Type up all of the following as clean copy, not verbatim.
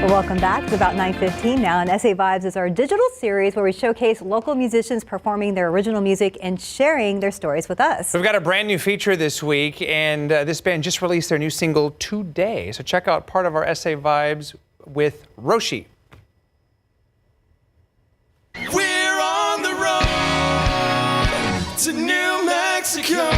Well, welcome back. It's about 9:15 now, and SA Vibes is our digital series where we showcase local musicians performing their original music and sharing their stories with us. We've got a brand new feature this week, and this band just released their new single today. So check out part of our SA Vibes with Roshi. We're on the road to New Mexico.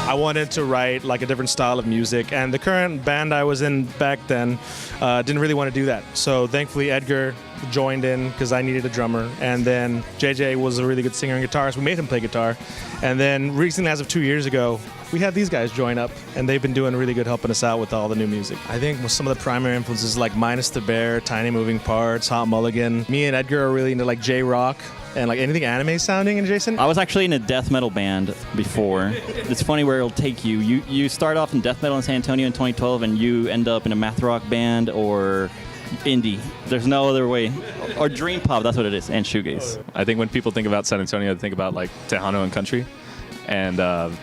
I wanted to write like a different style of music, and the current band I was in back then didn't really want to do that. So thankfully Edgar joined in because I needed a drummer, and then JJ was a really good singer and guitarist. We made him play guitar, and then recently, as of 2 years ago, we had these guys join up, and they've been doing really good helping us out with all the new music. I think some of the primary influences like Minus the Bear, Tiny Moving Parts, Hot Mulligan. Me and Edgar are really into like J-Rock and like anything anime sounding. And Jason? I was actually in a death metal band before. It's funny where it'll take you. You start off in death metal in San Antonio in 2012 and you end up in a math rock band or indie. There's no other way. Or dream pop, that's what it is, and shoegaze. I think when people think about San Antonio, they think about like Tejano and country. And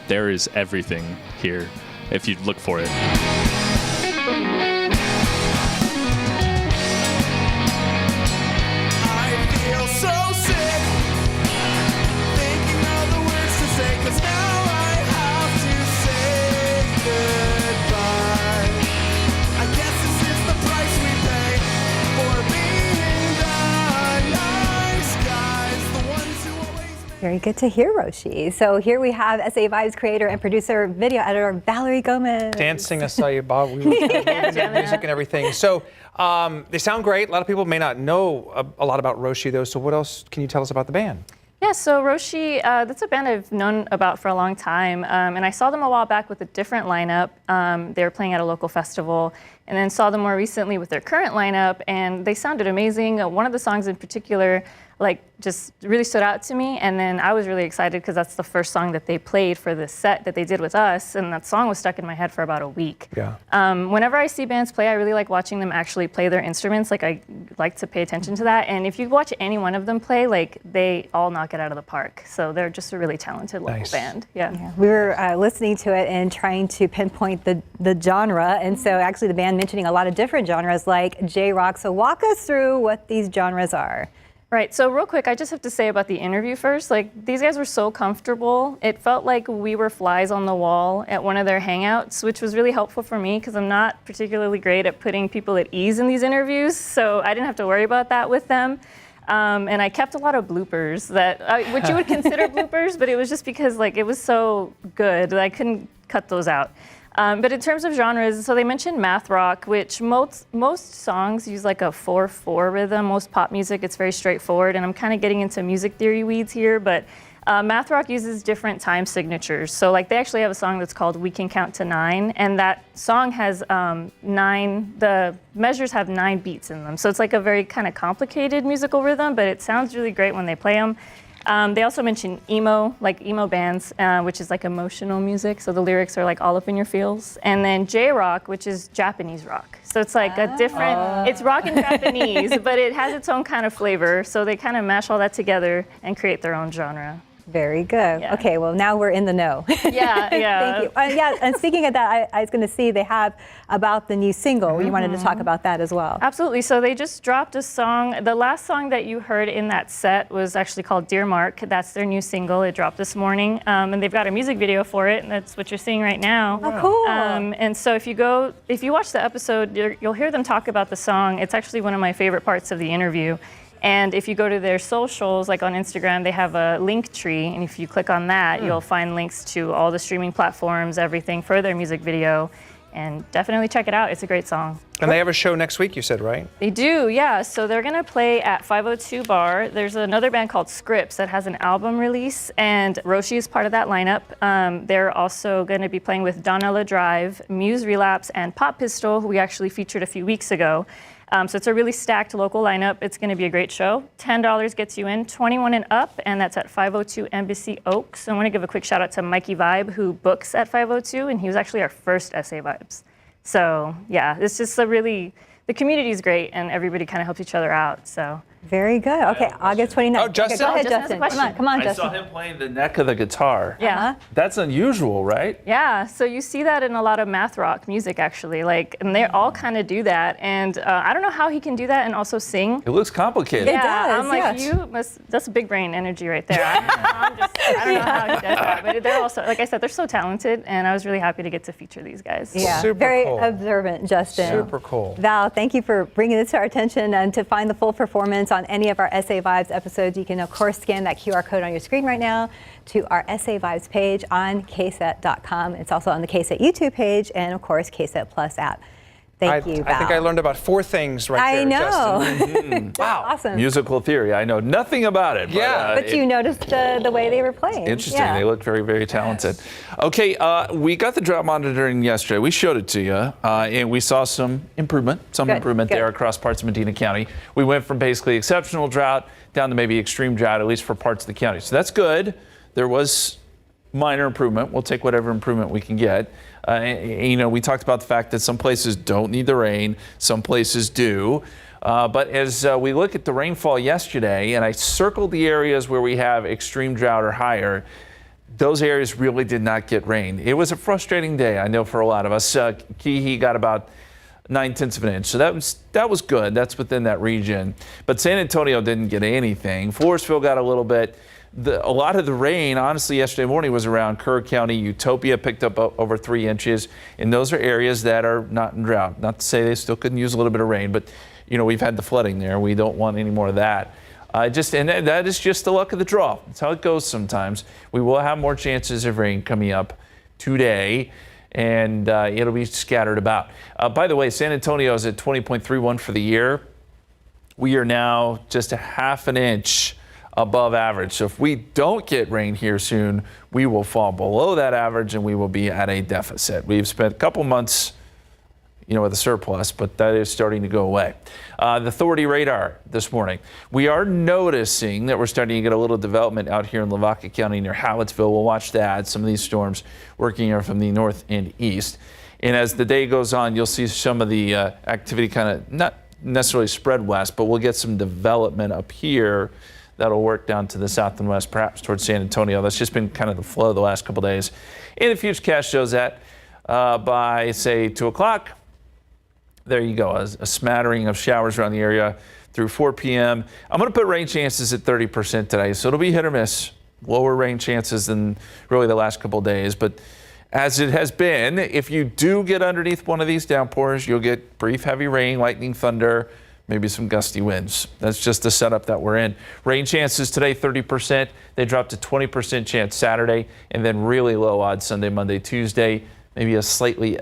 there is everything here if you look for it. Very good to hear, Roshi. So here we have SA Vibes creator and producer, video editor Valerie Gomez. Dancing, I saw you, Bob. We were music and everything. So they sound great. A lot of people may not know a lot about Roshi, though. So what else can you tell us about the band? Yeah, so Roshi, that's a band I've known about for a long time, and I saw them a while back with a different lineup. They were playing at a local festival, and then saw them more recently with their current lineup, and they sounded amazing. One of the songs in particular, like, just really stood out to me, and then I was really excited because that's the first song that they played for this set that they did with us, and that song was stuck in my head for about a week. Yeah. Whenever I see bands play, I really like watching them actually play their instruments. Like, I like to pay attention to that, and if you watch any one of them play, like, they all knock it out of the park. So they're just a really talented local band. Yeah. We were listening to it and trying to pinpoint the genre, and so actually the band mentioning a lot of different genres like J-Rock. So walk us through what these genres are. Right, so real quick, I just have to say about the interview first, like, these guys were so comfortable. It felt like we were flies on the wall at one of their hangouts, which was really helpful for me because I'm not particularly great at putting people at ease in these interviews, so I didn't have to worry about that with them. And I kept a lot of bloopers which you would consider bloopers, but it was just because, like, it was so good that I couldn't cut those out. But in terms of genres, so they mentioned math rock, which most songs use like a 4/4 rhythm. Most pop music, it's very straightforward, and I'm kind of getting into music theory weeds here, but math rock uses different time signatures. So like they actually have a song that's called We Can Count to 9, and that song has the measures have 9 beats in them. So it's like a very kind of complicated musical rhythm, but it sounds really great when they play them. They also mentioned emo, like emo bands, which is like emotional music. So the lyrics are like all up in your feels. And then J-Rock, which is Japanese rock. So it's like a different, it's rock in Japanese, but it has its own kind of flavor. So they kind of mash all that together and create their own genre. Very good. Yeah. Okay, well, now we're in the know. Yeah, yeah. Thank you. And speaking of that, I was going to see they have about the new single. Mm-hmm. You wanted to talk about that as well. Absolutely. So they just dropped a song. The last song that you heard in that set was actually called Dear Mark. That's their new single. It dropped this morning. And they've got a music video for it, and that's what you're seeing right now. Oh, cool. And so if you watch the episode, you'll hear them talk about the song. It's actually one of my favorite parts of the interview. And if you go to their socials, like on Instagram, they have a link tree, and if you click on that, you'll find links to all the streaming platforms, everything for their music video. And definitely check it out. It's a great song. And they have a show next week, you said, right? They do, yeah. So they're gonna play at 502 Bar. There's another band called Scripps that has an album release, and Roshi is part of that lineup. They're also gonna be playing with Donella Drive, Muse Relapse, and Pop Pistol, who we actually featured a few weeks ago. So it's a really stacked local lineup. It's gonna be a great show. $10 gets you in, 21 and up, and that's at 502 Embassy Oaks. I wanna give a quick shout out to Mikey Vibe, who books at 502, and he was actually our first SA Vibes. So yeah, it's just the community is great, and everybody kind of helps each other out, so. Very good. Okay, August 29th. Oh, Justin? Okay, go ahead, Justin has a Justin. question. Come on, I Justin. saw him playing the neck of the guitar. Yeah. That's unusual, right? Yeah, so you see that in a lot of math rock music, actually, and they all kind of do that, and I don't know how he can do that and also sing. It looks complicated. It Yeah, does, I'm like, yes. that's big brain energy right there. I don't know how he does that, but they're also, like I said, they're so talented, and I was really happy to get to feature these guys. Yeah, Super very cool. observant, Justin. Super cool. Val, thank you for bringing this to our attention. And to find the full performance on any of our SA Vibes episodes, you can, of course, scan that QR code on your screen right now to our SA Vibes page on KSAT.com. It's also on the KSAT YouTube page and, of course, KSAT Plus app. Thank you, Val. I think I learned about 4 things right there, I know. Justin. Wow. Awesome. Musical theory. I know nothing about it. Yeah. But you noticed the way they were playing. Interesting. Yeah. They look very, very talented. Okay, we got the drought monitoring yesterday. We showed it to you, and we saw some improvement, Good, good. there across parts of Medina County. We went from basically exceptional drought down to maybe extreme drought, at least for parts of the county. So that's good. There was minor improvement. We'll take whatever improvement we can get. We talked about the fact that some places don't need the rain, some places do. But as we look at the rainfall yesterday, and I circled the areas where we have extreme drought or higher, those areas really did not get rain. It was a frustrating day, I know, for a lot of us. Keehee got about 9/10 of an inch, so that was good. That's within that region. But San Antonio didn't get anything. Floresville got a little bit. A lot of the rain, honestly, yesterday morning was around Kerr County. Utopia picked up over 3 inches, and those are areas that are not in drought. Not to say they still couldn't use a little bit of rain, but we've had the flooding there. We don't want any more of that. And that is just the luck of the draw. That's how it goes sometimes. We will have more chances of rain coming up today, and it'll be scattered about. By the way, San Antonio is at 20.31 for the year. We are now just a half an inch above average. So if we don't get rain here soon, we will fall below that average and we will be at a deficit. We've spent a couple months, with a surplus, but that is starting to go away. The Authority radar this morning. We are noticing that we're starting to get a little development out here in Lavaca County near Hallettsville. We'll watch that. Some of these storms working here from the north and east. And as the day goes on, you'll see some of the activity kind of not necessarily spread west, but we'll get some development up here that'll work down to the south and west, perhaps towards San Antonio. That's just been kind of the flow the last couple days. And the Futurecast shows that by, say, 2 o'clock, there you go, a smattering of showers around the area through 4 p.m. I'm going to put rain chances at 30% today, so it'll be hit or miss. Lower rain chances than really the last couple days. But as it has been, if you do get underneath one of these downpours, you'll get brief heavy rain, lightning, thunder, maybe some gusty winds. That's just the setup that we're in. Rain chances today, 30%. They drop to 20% chance Saturday, and then really low odds Sunday, Monday, Tuesday. Maybe a slightly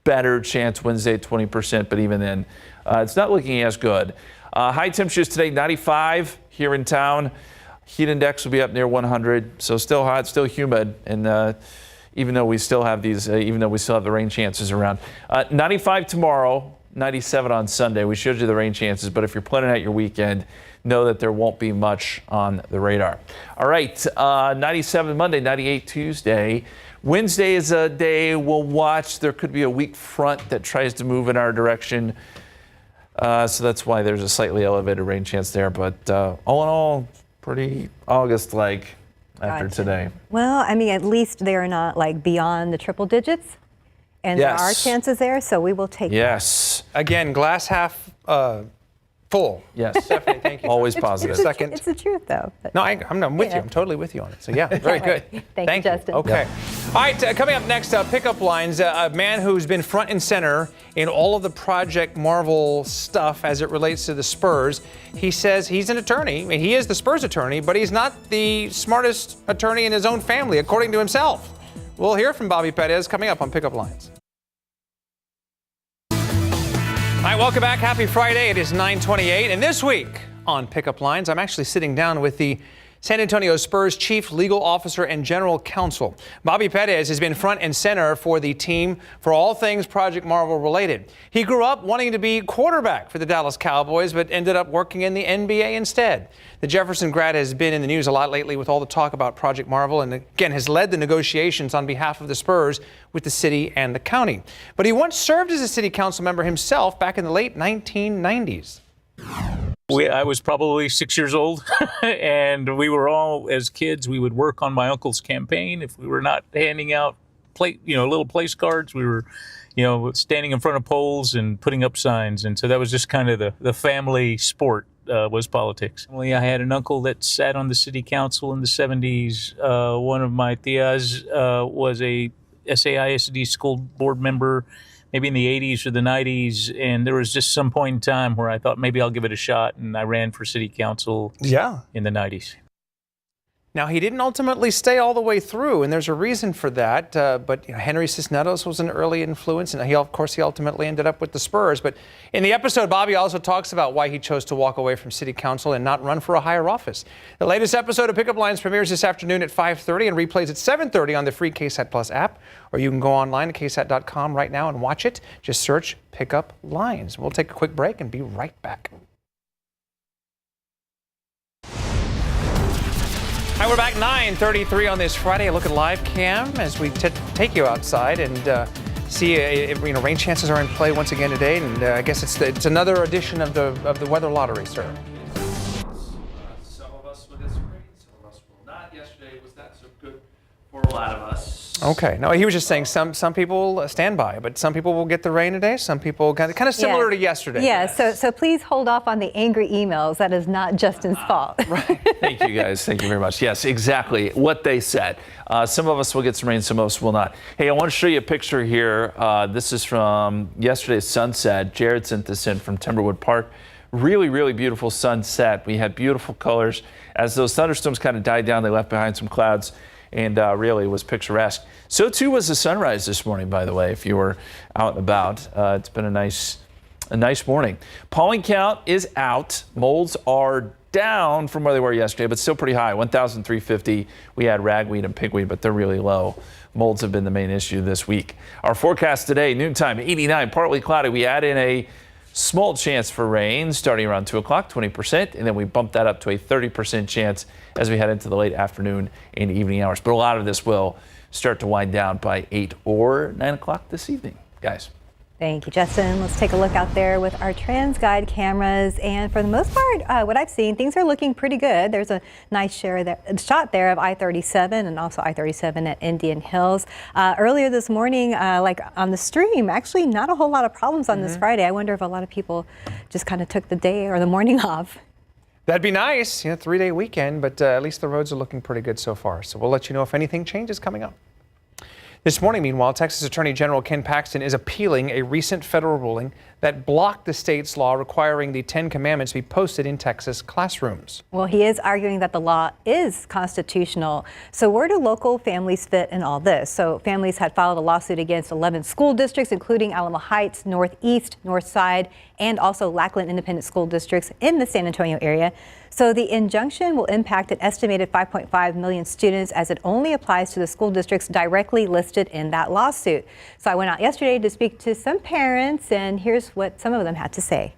better chance Wednesday, 20%, but even then, it's not looking as good. High temperatures today, 95 here in town. Heat index will be up near 100, so still hot, still humid, and even though we still have the rain chances around. 95 tomorrow. 97 on Sunday. We showed you the rain chances, but if you're planning out your weekend, know that there won't be much on the radar. All right, 97 Monday, 98 Tuesday. Wednesday is a day we'll watch. There could be a weak front that tries to move in our direction. So that's why there's a slightly elevated rain chance there. But all in all, pretty August-like after today. Well, I mean, at least they're not beyond the triple digits. And there are chances there, so we will take Yes. Again, glass half full. Yes. Stephanie, thank you. Always positive. It's the truth, though. But No, I'm with you. I'm totally with you on it. So, yeah, very good. Thank you, Justin. Okay. All right, coming up next, pickup lines. A man who's been front and center in all of the Project Marvel stuff as it relates to the Spurs. He says he's an attorney. I mean, he is the Spurs attorney, but he's not the smartest attorney in his own family, according to himself. We'll hear from Bobby Perez coming up on Pickup Lines. Hi, welcome back. Happy Friday. It is 9:28, and this week on Pickup Lines, I'm actually sitting down with the San Antonio Spurs Chief Legal Officer and General Counsel. Bobby Perez has been front and center for the team for all things Project Marvel related. He grew up wanting to be quarterback for the Dallas Cowboys, but ended up working in the NBA instead. The Jefferson grad has been in the news a lot lately with all the talk about Project Marvel, and again has led the negotiations on behalf of the Spurs with the city and the county. But he once served as a city council member himself back in the late 1990s. I was probably 6 years old, and we were all, as kids, we would work on my uncle's campaign. If we were not handing out little place cards, we were, standing in front of polls and putting up signs. And so that was just kind of the family sport, was politics. I had an uncle that sat on the city council in the 70s. One of my tias was a SAISD school board member, maybe in the 80s or the 90s, and there was just some point in time where I thought maybe I'll give it a shot, and I ran for city council in the 90s. Now, he didn't ultimately stay all the way through, and there's a reason for that. But Henry Cisneros was an early influence, and he ultimately ended up with the Spurs. But in the episode, Bobby also talks about why he chose to walk away from city council and not run for a higher office. The latest episode of Pickup Lines premieres this afternoon at 5:30 and replays at 7:30 on the free KSAT Plus app, or you can go online to ksat.com right now and watch it. Just search Pickup Lines. We'll take a quick break and be right back. Hi, we're back 9:33 on this Friday. A look at live cam as we take you outside and see rain chances are in play once again today, and I guess it's another edition of the weather lottery, sir. Some of us will get some rain, some of us will not. Yesterday was not so good for a lot of us. Okay. No, he was just saying some people stand by, but some people will get the rain today. Some people kind of similar to yesterday. Yeah. So please hold off on the angry emails. That is not Justin's fault. Right. Thank you, guys. Thank you very much. Yes, exactly what they said. Some of us will get some rain, some of us will not. Hey, I want to show you a picture here. This is from yesterday's sunset. Jared sent this in from Timberwood Park. Really, really beautiful sunset. We had beautiful colors. As those thunderstorms kind of died down, they left behind some clouds, and really was picturesque. So too was the sunrise this morning, by the way, if you were out and about. It's been a nice morning. Pollen count is out. Molds are down from where they were yesterday, but still pretty high, 1,350. We had ragweed and pigweed, but they're really low. Molds have been the main issue this week. Our forecast today, noontime, 89, partly cloudy. We add in a small chance for rain starting around 2 o'clock, 20%, and then we bump that up to a 30% chance as we head into the late afternoon and evening hours. But a lot of this will start to wind down by 8 or 9 o'clock this evening, guys. Thank you, Justin. Let's take a look out there with our TransGuide cameras. And for the most part, what I've seen, things are looking pretty good. There's a nice shot there of I-37 and also I-37 at Indian Hills. Earlier this morning, like on the stream, actually not a whole lot of problems on this Friday. I wonder if a lot of people just kind of took the day or the morning off. That'd be nice, 3-day weekend, but at least the roads are looking pretty good so far. So we'll let you know if anything changes coming up. This morning, meanwhile, Texas Attorney General Ken Paxton is appealing a recent federal ruling that blocked the state's law requiring the 10 Commandments be posted in Texas classrooms. Well, he is arguing that the law is constitutional. So where do local families fit in all this? So families had filed a lawsuit against 11 school districts, including Alamo Heights, Northeast, Northside, and also Lackland Independent School Districts in the San Antonio area. So the injunction will impact an estimated 5.5 million students, as it only applies to the school districts directly listed in that lawsuit. So I went out yesterday to speak to some parents, and here's what some of them had to say.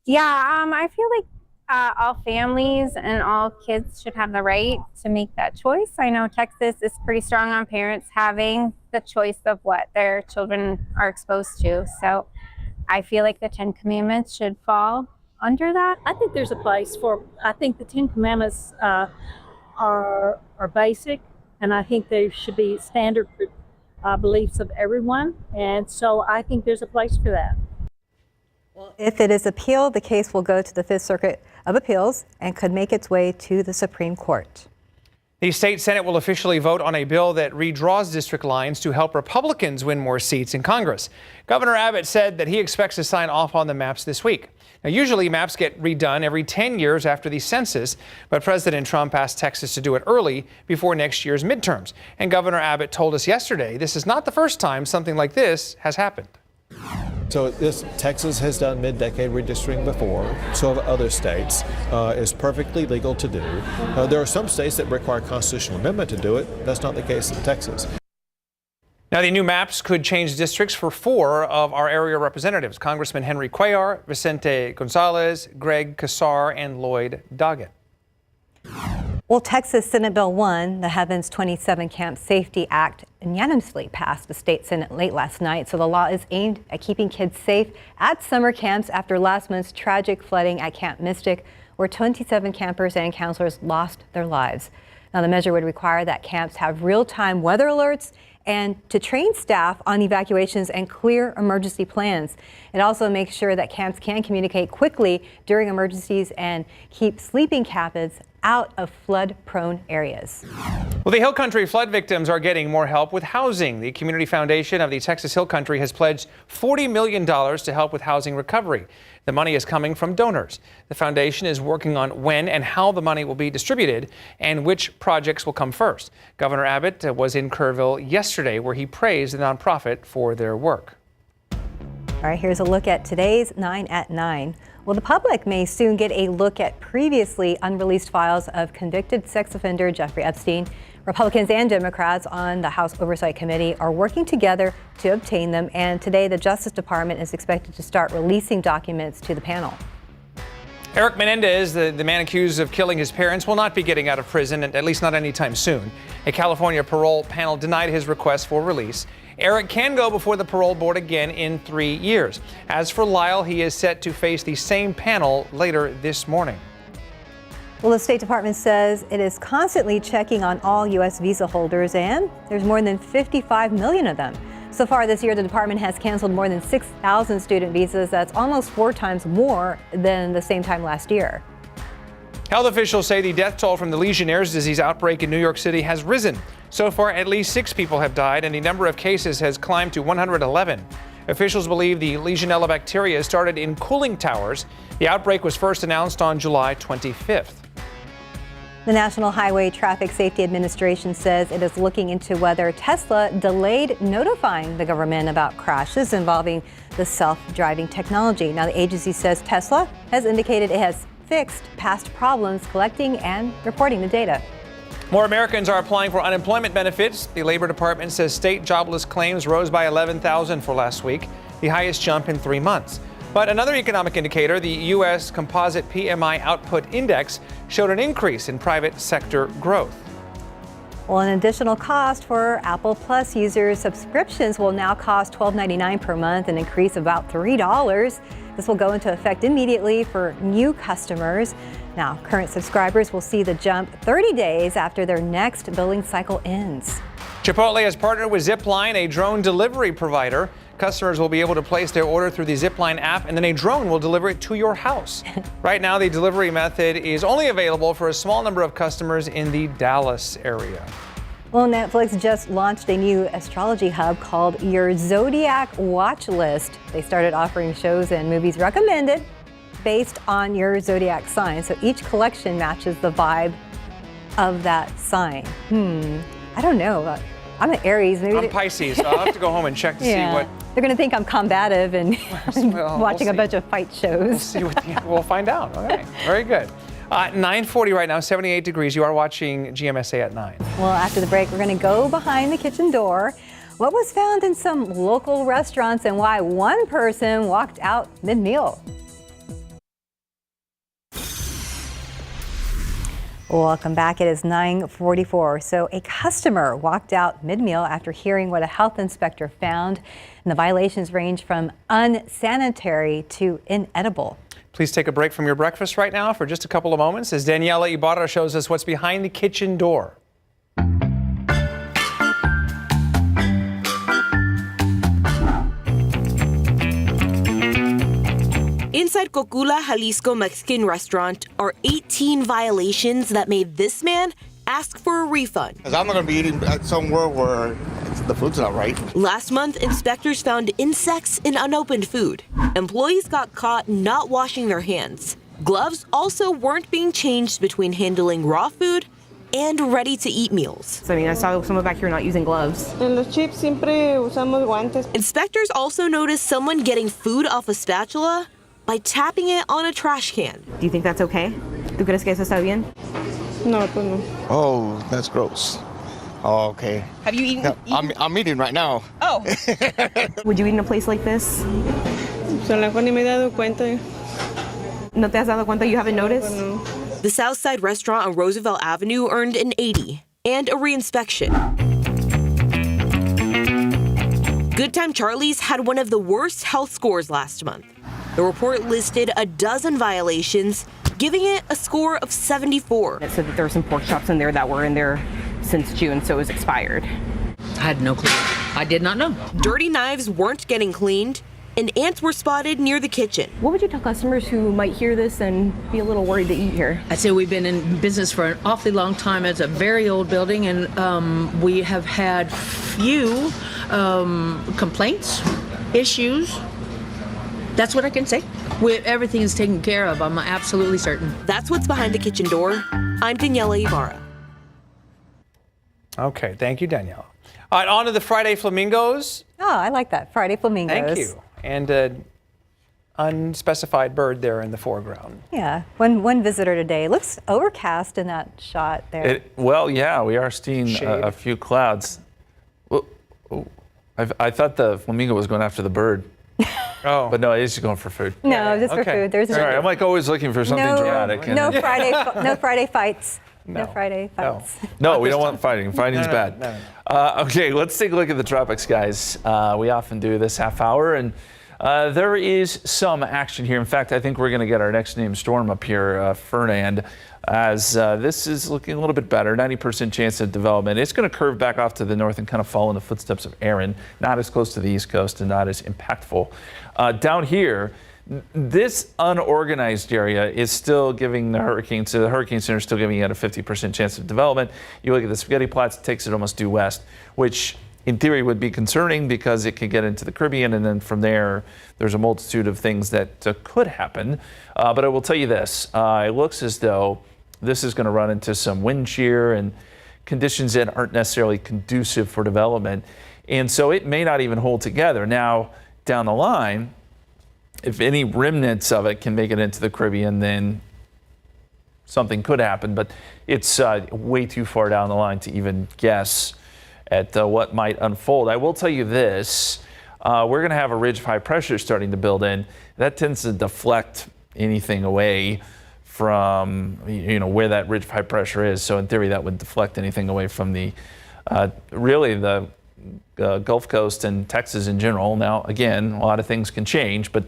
Yeah, I feel like all families and all kids should have the right to make that choice. I know Texas is pretty strong on parents having the choice of what their children are exposed to. So I feel like the 10 Commandments should fall under that. I think there's a place for, I think the 10 Commandments are basic, and I think they should be standard beliefs of everyone, and so I think there's a place for that. Well, if it is appealed, the case will go to the Fifth Circuit of Appeals and could make its way to the Supreme Court. The state Senate will officially vote on a bill that redraws district lines to help Republicans win more seats in Congress. Governor Abbott said that he expects to sign off on the maps this week. Now, usually maps get redone every 10 years after the census, but President Trump asked Texas to do it early before next year's midterms. And Governor Abbott told us yesterday this is not the first time something like this has happened. So Texas has done mid-decade redistricting before, so have other states. It's perfectly legal to do. There are some states that require constitutional amendment to do it. That's not the case in Texas. Now, the new maps could change districts for 4 of our area representatives: Congressman Henry Cuellar, Vicente Gonzalez, Greg Casar, and Lloyd Doggett. Well, Texas Senate Bill 1, the Heavens 27 Camp Safety Act, unanimously passed the state Senate late last night. So the law is aimed at keeping kids safe at summer camps after last month's tragic flooding at Camp Mystic, where 27 campers and counselors lost their lives. Now, the measure would require that camps have real-time weather alerts and to train staff on evacuations and clear emergency plans. It also makes sure that camps can communicate quickly during emergencies and keep sleeping campers out of flood-prone areas. Well, the Hill Country flood victims are getting more help with housing. The Community Foundation of the Texas Hill Country has pledged $40 million to help with housing recovery. The money is coming from donors. The foundation is working on when and how the money will be distributed and which projects will come first. Governor Abbott was in Kerrville yesterday, where he praised the nonprofit for their work. All right, here's a look at today's 9 at 9. Well, the public may soon get a look at previously unreleased files of convicted sex offender Jeffrey Epstein. Republicans and Democrats on the House Oversight Committee are working together to obtain them, and today the Justice Department is expected to start releasing documents to the panel. Eric Menendez, the man accused of killing his parents, will not be getting out of prison, at least not anytime soon. A California parole panel denied his request for release. Eric can go before the parole board again in 3 years. As for Lyle, he is set to face the same panel later this morning. Well, the State Department says it is constantly checking on all U.S. visa holders, and there's more than 55 million of them. So far this year, the department has canceled more than 6,000 student visas. That's almost 4 times more than the same time last year. Health officials say the death toll from the Legionnaire's disease outbreak in New York City has risen. So far, at least 6 people have died, and the number of cases has climbed to 111. Officials believe the Legionella bacteria started in cooling towers. The outbreak was first announced on July 25th. The National Highway Traffic Safety Administration says it is looking into whether Tesla delayed notifying the government about crashes involving the self-driving technology. Now, the agency says Tesla has indicated it has fixed past problems collecting and reporting the data. More Americans are applying for unemployment benefits. The Labor Department says state jobless claims rose by 11,000 for last week, the highest jump in 3 months. But another economic indicator, the U.S. Composite PMI Output Index, showed an increase in private sector growth. Well, an additional cost for Apple Plus users, subscriptions will now cost $12.99 per month, an increase of about $3. This will go into effect immediately for new customers. Now, current subscribers will see the jump 30 days after their next billing cycle ends. Chipotle has partnered with Zipline, a drone delivery provider. Customers will be able to place their order through the Zipline app, and then a drone will deliver it to your house. Right now, the delivery method is only available for a small number of customers in the Dallas area. Well, Netflix just launched a new astrology hub called Your Zodiac Watch List. They started offering shows and movies recommended based on your zodiac sign. So each collection matches the vibe of that sign. I don't know. I'm an Aries. Maybe I'm Pisces, so I'll have to go home and check to see what. They're going to think I'm combative and watching a bunch of fight shows. We'll find out. All right. Very good. 9:40 right now, 78 degrees. You are watching GMSA at 9. Well, after the break, we're going to go behind the kitchen door. What was found in some local restaurants and why one person walked out mid-meal. Welcome back. It is 9:44. So a customer walked out mid-meal after hearing what a health inspector found. And the violations range from unsanitary to inedible. Please take a break from your breakfast right now for just a couple of moments as Daniela Ibarra shows us what's behind the kitchen door. Inside Cocula, Jalisco Mexican restaurant are 18 violations that made this man ask for a refund. Because I'm not going to be eating at somewhere where the food's not right. Last month, inspectors found insects in unopened food. Employees got caught not washing their hands. Gloves also weren't being changed between handling raw food and ready-to-eat meals. I mean, I saw someone back here not using gloves. En los chips siempre usamos guantes. Inspectors also noticed someone getting food off a spatula by tapping it on a trash can. Do you think that's okay? ¿Tú crees que eso está bien? No, pues no. Oh, that's gross. Oh, okay. Have you eaten? Yeah, I'm eating right now. Oh. Would you eat in a place like this? So, la ni me he dado cuenta. ¿No te has dado cuenta? You haven't noticed? No. The Southside restaurant on Roosevelt Avenue earned an 80 and a reinspection. Good Time Charlie's had one of the worst health scores last month. The report listed a dozen violations, giving it a score of 74. It said that there were some pork chops in there that were in there since June, so it was expired. I had no clue. I did not know. Dirty knives weren't getting cleaned, and ants were spotted near the kitchen. What would you tell customers who might hear this and be a little worried to eat here? I'd say we've been in business for an awfully long time. It's a very old building, and we have had few complaints, issues. That's what I can say. Everything is taken care of, I'm absolutely certain. That's what's behind the kitchen door. I'm Daniela Ibarra. Okay, thank you, Daniela. All right, on to the Friday Flamingos. Oh, I like that. Friday Flamingos. Thank you. And an unspecified bird there in the foreground. Yeah, one visitor today. It looks overcast in that shot there. Well, yeah, we are seeing a few clouds. I thought the flamingo was going after the bird. Oh. But no, it's just going for food. No, just for food. There's Sorry, I'm like always looking for something dramatic. No Friday fights. No Friday fights. No, we don't want fighting. Fighting's bad. No. Okay, let's take a look at the tropics, guys. We often do this half hour, and there is some action here. In fact, I think we're going to get our next named storm up here, Fernand, as this is looking a little bit better. 90% chance of development. It's going to curve back off to the north and kind of follow in the footsteps of Aaron. Not as close to the east coast and not as impactful. Down here, this unorganized area is still giving the Hurricane Center is still giving it a 50% chance of development. You look at the Spaghetti Plats, it takes it almost due west, which in theory would be concerning because it could get into the Caribbean, and then from there, there's a multitude of things that could happen. But I will tell you this, it looks as though this is going to run into some wind shear and conditions that aren't necessarily conducive for development. And so it may not even hold together. Now, down the line, if any remnants of it can make it into the Caribbean, then something could happen. But it's way too far down the line to even guess at what might unfold. I will tell you this, we're going to have a ridge of high pressure starting to build in. That tends to deflect anything away from where that ridge of high pressure is. So in theory, that would deflect anything away from the really the Gulf Coast and Texas in general. Now, again, a lot of things can change, but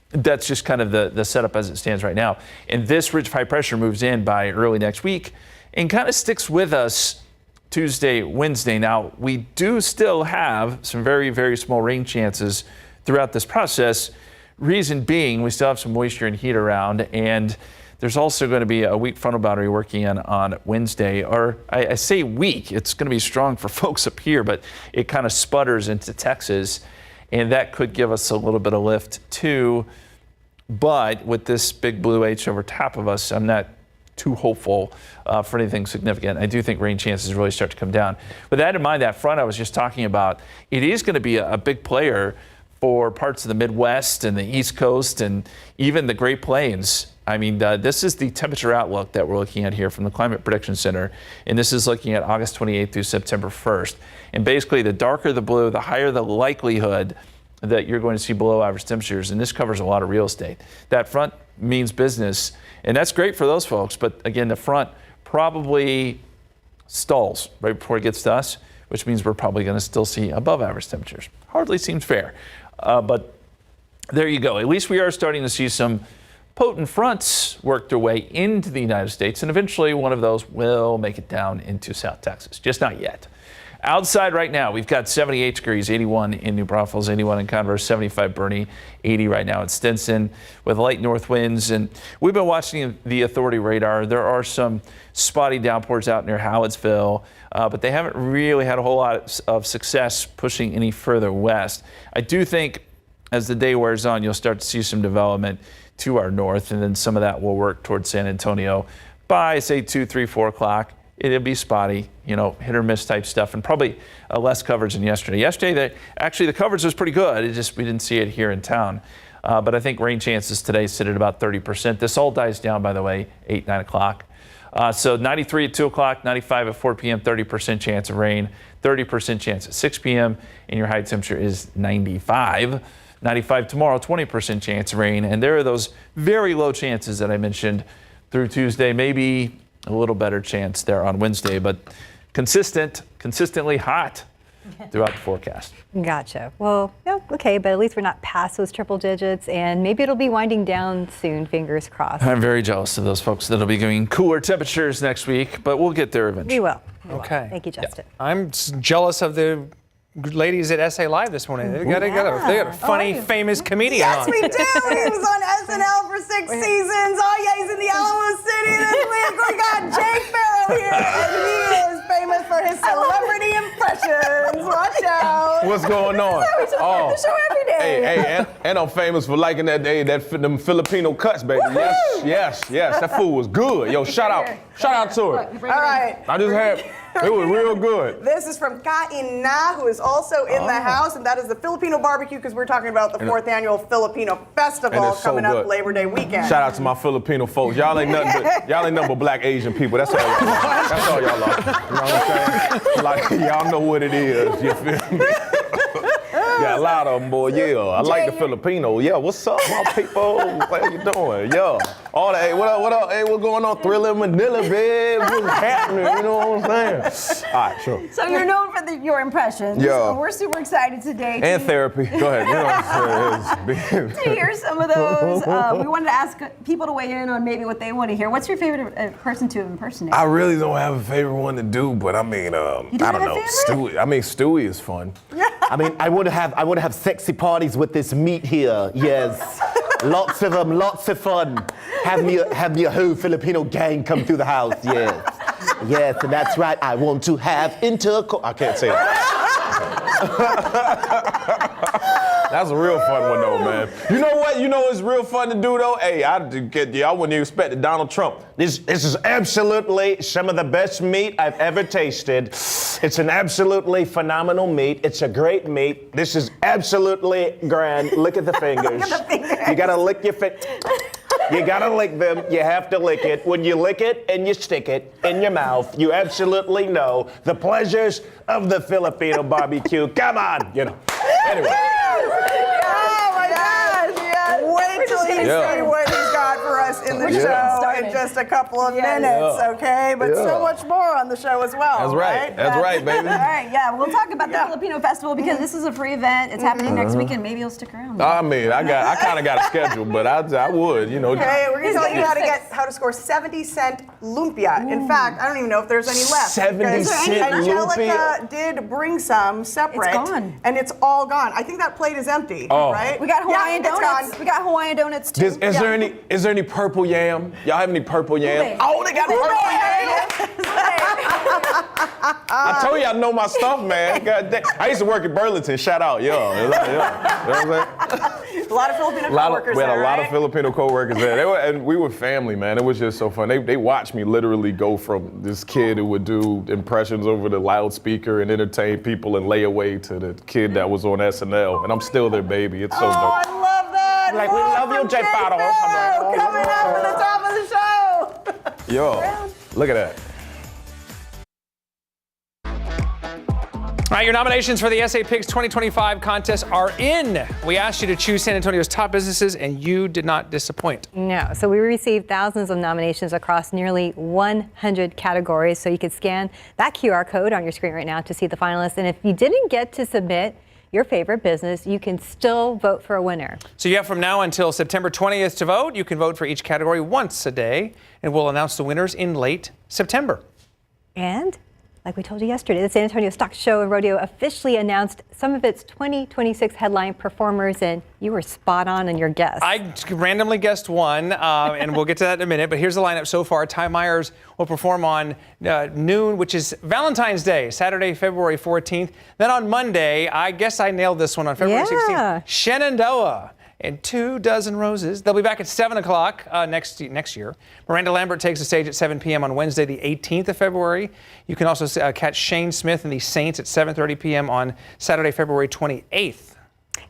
that's just kind of the setup as it stands right now. And this ridge of high pressure moves in by early next week and kind of sticks with us Tuesday, Wednesday. Now, we do still have some very, very small rain chances throughout this process. Reason being, we still have some moisture and heat around, and there's also going to be a weak frontal boundary working in on Wednesday. Or I say weak, it's going to be strong for folks up here, but it kind of sputters into Texas, and that could give us a little bit of lift too. But with this big blue H over top of us, I'm not too hopeful for anything significant. I do think rain chances really start to come down. With that in mind, that front I was just talking about, it is going to be a big player for parts of the Midwest and the East Coast and even the Great Plains. I mean, this is the temperature outlook that we're looking at here from the Climate Prediction Center. And this is looking at August 28th through September 1st. And basically, the darker the blue, the higher the likelihood that you're going to see below average temperatures. And this covers a lot of real estate. That front means business. And that's great for those folks. But again, the front probably stalls right before it gets to us, which means we're probably going to still see above average temperatures. Hardly seems fair. But there you go. At least we are starting to see some potent fronts work their way into the United States, and eventually one of those will make it down into South Texas. Just not yet. Outside right now, we've got 78 degrees, 81 in New Braunfels, 81 in Converse, 75 Boerne, 80 right now at Stinson with light north winds. And we've been watching the authority radar. There are some spotty downpours out near Hallettsville, but they haven't really had a whole lot of success pushing any further west. I do think as the day wears on, you'll start to see some development to our north, and then some of that will work towards San Antonio by, say, 2, 3, 4 o'clock. it'll be spotty, hit or miss type stuff, and probably less coverage than yesterday. Yesterday, the coverage was pretty good. We didn't see it here in town. But I think rain chances today sit at about 30%. This all dies down, by the way, 8, 9 o'clock. So 93 at 2 o'clock, 95 at 4 p.m., 30% chance of rain, 30% chance at 6 p.m., and your high temperature is 95. 95 tomorrow, 20% chance of rain, and there are those very low chances that I mentioned through Tuesday, maybe a little better chance there on Wednesday, but consistently hot throughout the forecast. Gotcha. Well, okay, but at least we're not past those triple digits, and maybe it'll be winding down soon, fingers crossed. I'm very jealous of those folks that'll be getting cooler temperatures next week, but we'll get there eventually. We will. Okay. Thank you, Justin. I'm jealous of the ladies at SA Live this morning. They got a funny, famous comedian Yes, on. we do. He was on SNL for 6 seasons. Oh, yeah, he's in the Alamo City this week. We got Jake Pharoah here, and he is famous for his celebrity impressions. Watch out. What's going on? The show every day. Hey, and I'm famous for liking them Filipino cuts, baby. Yes. That food was good. Yo, shout out to her. All right. I just had, it was real good. This is from Kain Na, who is also in the house, and that is the Filipino barbecue, because we're talking about the 4th annual Filipino Festival coming up Labor Day weekend. Shout out to my Filipino folks. Y'all ain't nothing but black Asian people. That's all y'all are. That's all y'all are. You know what I'm saying? Like, y'all know what it is. You feel me? Yeah, a lot of them, boy. Yeah, I like the Filipino. Yeah, what's up, my people? What you doing? Yeah, all that. Hey, what up? Hey, what's going on? Thriller Manila, babe. What's happening? You know what I'm saying? All right, sure. So you're known for your impressions. Yeah. We're super excited today. And therapy. Go ahead. You know what I'm saying? To hear some of those. We wanted to ask people to weigh in on maybe what they want to hear. What's your favorite person to impersonate? I really don't have a favorite one to do, but I mean, I don't know. Stewie. I mean, Stewie is fun. I mean, I want to have sexy parties with this meat here. Yes, lots of them, lots of fun. Have me a whole Filipino gang come through the house. Yes, and that's right. I want to have intercourse. I can't say it. That's a real fun one though, man. You know what? You know it's real fun to do though? Hey, I wouldn't even expect Donald Trump. This is absolutely some of the best meat I've ever tasted. It's an absolutely phenomenal meat. It's a great meat. This is absolutely grand. Look at the fingers. Look at the fingers. You gotta lick your fingers. You gotta lick them. You have to lick it. When you lick it and you stick it in your mouth, you absolutely know the pleasures of the Filipino barbecue. Come on, Anyway. Oh my gosh! Yeah. Wait till you see what he's got for us in the show in just a couple of minutes, okay? But so much more on the show as well. That's right. That's right, baby. All right, yeah. We'll talk about the Filipino Festival because this is a free event. It's happening next weekend. Maybe you'll stick around. I mean, I kind of got a schedule, but I would, Okay, we're gonna tell you how to score 70-cent lumpia. In fact, I don't even know if there's any left. 70-cent Angelica lumpia? did bring some separate. It's gone. And it's all gone. I think that plate is empty, Oh. right? We got Hawaiian it's donuts. gone. We got Hawaiian donuts too. Is there any purple yam? Y'all have any purple yam? Oh, they got purple yam. I told you I know my stuff, man. God damn. I used to work at Burlington. Shout out, yeah. You know what I'm saying? A lot of Filipino coworkers We had there, a lot right? of Filipino coworkers there. And we were family, man. It was just so fun. They watched me literally go from this kid who would do impressions over the loudspeaker and entertain people and lay away to the kid that was on SNL. And I'm still their baby. It's so dope. I love that. Like, we love you, Jay Pharoah. Coming up at the top of the show. Yo, look at that. All right, your nominations for the SA Picks 2025 contest are in. We asked you to choose San Antonio's top businesses, and you did not disappoint. No, so we received thousands of nominations across nearly 100 categories. So you could scan that QR code on your screen right now to see the finalists. And if you didn't get to submit your favorite business, you can still vote for a winner. So you have from now until September 20th to vote. You can vote for each category once a day, and we'll announce the winners in late September. And like we told you yesterday, the San Antonio Stock Show and Rodeo officially announced some of its 2026 headline performers, and you were spot on in your guess. I randomly guessed one, and we'll get to that in a minute, but here's the lineup so far. Ty Myers will perform on noon, which is Valentine's Day, Saturday, February 14th. Then on Monday, I guess I nailed this one on February 16th, Shenandoah. and 2 dozen roses. They'll be back at 7 o'clock next year. Miranda Lambert takes the stage at 7 p.m. on Wednesday, the 18th of February. You can also catch Shane Smith and the Saints at 7:30 p.m. on Saturday, February 28th.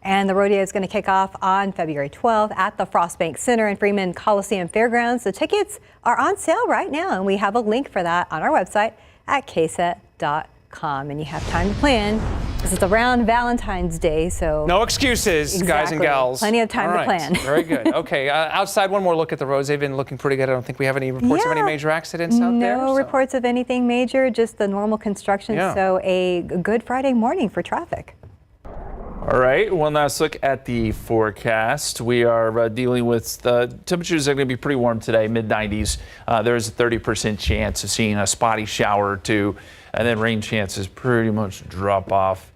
And the rodeo is going to kick off on February 12th at the Frostbank Center in Freeman Coliseum Fairgrounds. The tickets are on sale right now, and we have a link for that on our website at KSAT.com. And you have time to plan. This is around Valentine's Day, so... No excuses, guys and gals. Plenty of time to plan. Very good. Okay, outside, one more look at the roads. They've been looking pretty good. I don't think we have any reports of any major accidents out there. No reports of anything major, just the normal construction. Yeah. So a good Friday morning for traffic. All right, one last look at the forecast. We are dealing with the temperatures are going to be pretty warm today, mid-90s. There's a 30% chance of seeing a spotty shower or two, and then rain chances pretty much drop off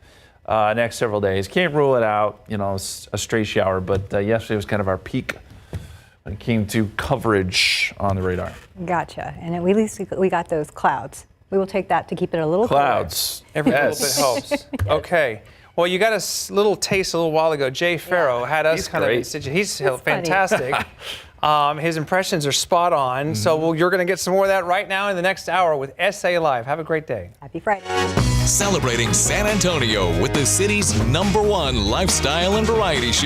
next several days. Can't rule it out, a stray shower, but yesterday was kind of our peak when it came to coverage on the radar. Gotcha. And at least we got those clouds. We will take that to keep it a little clouds. Every little bit helps. Okay. Well, you got a little taste a little while ago. Jay Pharoah had us He's kind great. of. He's fantastic. His impressions are spot on. So you're going to get some more of that right now in the next hour with SA Live. Have a great day. Happy Friday. Celebrating San Antonio with the city's #1 lifestyle and variety show.